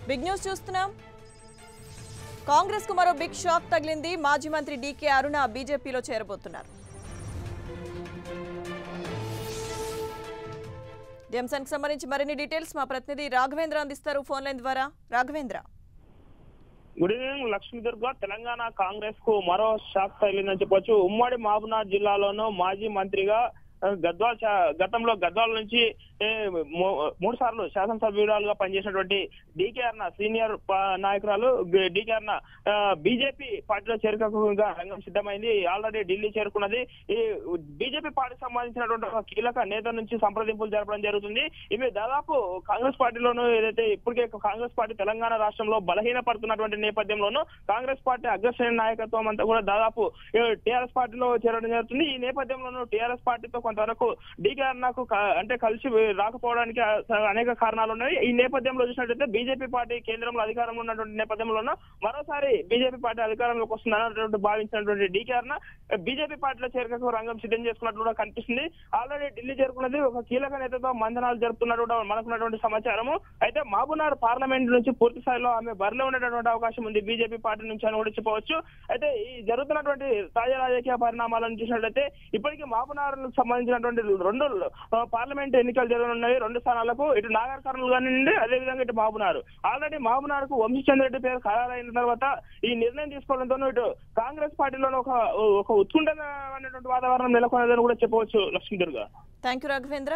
Big news చూస్తున్నాం. కాంగ్రెస్ కు మరో బిగ్ షాక్ తగిలింది. మాజీ మంత్రి డీకే అరుణ బీజేపీలో చేరబోతున్నారు. అంశానికి సంబంధించి మరిన్ని డీటెయిల్స్ మా ప్రతినిధి రాఘవేంద్ర అందిస్తారు ఫోన్ లైన్ ద్వారా. రాఘవేంద్ర. Good evening Lakshmidurga. తెలంగాణ కాంగ్రెస్ కు మరో షాక్ తగిలిందని చెప్పొచ్చు. ఉమ్మడి మహబూబ్నగర్ జిల్లాలోనూ మాజీ మంత్రిగా గతంలో గద్వాల నుంచి 3 సార్లు శాసనసభ్యురాలుగా పనిచేసినటువంటి డీకే అరుణ సీనియర్ నాయకురాలు డీకే అరుణ బీజేపీ పార్టీలో చేరుకోగా రంగం సిద్ధమైంది. ఆల్రెడీ ఢిల్లీ చేరుకున్నది. ఈ బీజేపీ పార్టీకి సంబంధించినటువంటి ఒక కీలక నేత నుంచి సంప్రదింపులు జరపడం జరుగుతుంది. ఇవి దాదాపు కాంగ్రెస్ పార్టీలోనూ ఏదైతే ఇప్పటికే కాంగ్రెస్ పార్టీ తెలంగాణ రాష్ట్రంలో బలహీనపడుతున్నటువంటి నేపథ్యంలోనూ కాంగ్రెస్ పార్టీ అగ్రశ్రేణి నాయకత్వం అంతా కూడా దాదాపు టీఆర్ఎస్ పార్టీలో చేరడం జరుగుతుంది. ఈ నేపథ్యంలోనూ టీఆర్ఎస్ పార్టీతో కొంతవరకు డీకే అరుణకు అంటే కలిసి రాకపోవడానికి అనేక కారణాలు ఉన్నాయి. ఈ నేపథ్యంలో చూసినట్లయితే బీజేపీ పార్టీ కేంద్రంలో అధికారంలో ఉన్నటువంటి నేపథ్యంలోనూ మరోసారి బీజేపీ పార్టీ అధికారంలోకి వస్తుందన్నటువంటి భావించినటువంటి డీకే అరుణ బీజేపీ పార్టీలో చేరికకు రంగం సిద్ధం చేసుకున్నట్లు కూడా కనిపిస్తుంది. ఆల్రెడీ ఢిల్లీ చేరుకున్నది. ఒక కీలక నేతతో మంథనాలు జరుపుతున్నట్టు కూడా మనకున్నటువంటి సమాచారము. అయితే మహబూబ్నగర్ పార్లమెంట్ నుంచి పూర్తి స్థాయిలో ఆమె బరిలో ఉండేటువంటి అవకాశం ఉంది బీజేపీ పార్టీ నుంచి అని కూడా చెప్పవచ్చు. అయితే ఈ జరుగుతున్నటువంటి తాజా రాజకీయ పరిణామాలను చూసినట్లయితే ఇప్పటికీ మహబూబ్నగర్ సంబంధించినటువంటి 2 పార్లమెంట్ ఎన్నికలు జరగనున్నాయి. 2 స్థానాలకు ఇటు నాగర్ కర్నూలు కానివ్వండి, అదేవిధంగా ఇటు మహబూబ్నగర్. ఆల్రెడీ మహబూబ్నగర్ కు వంశీచంద్రెడ్డి పేరు ఖరారైన తర్వాత ఈ నిర్ణయం తీసుకోవడంతో ఇటు కాంగ్రెస్ పార్టీలోనే ఒక ఉత్కంఠమైనటువంటి వాతావరణం నెలకొన్నదని కూడా చెప్పవచ్చు లక్ష్మీదుర్గ. Thank you Raghavendra.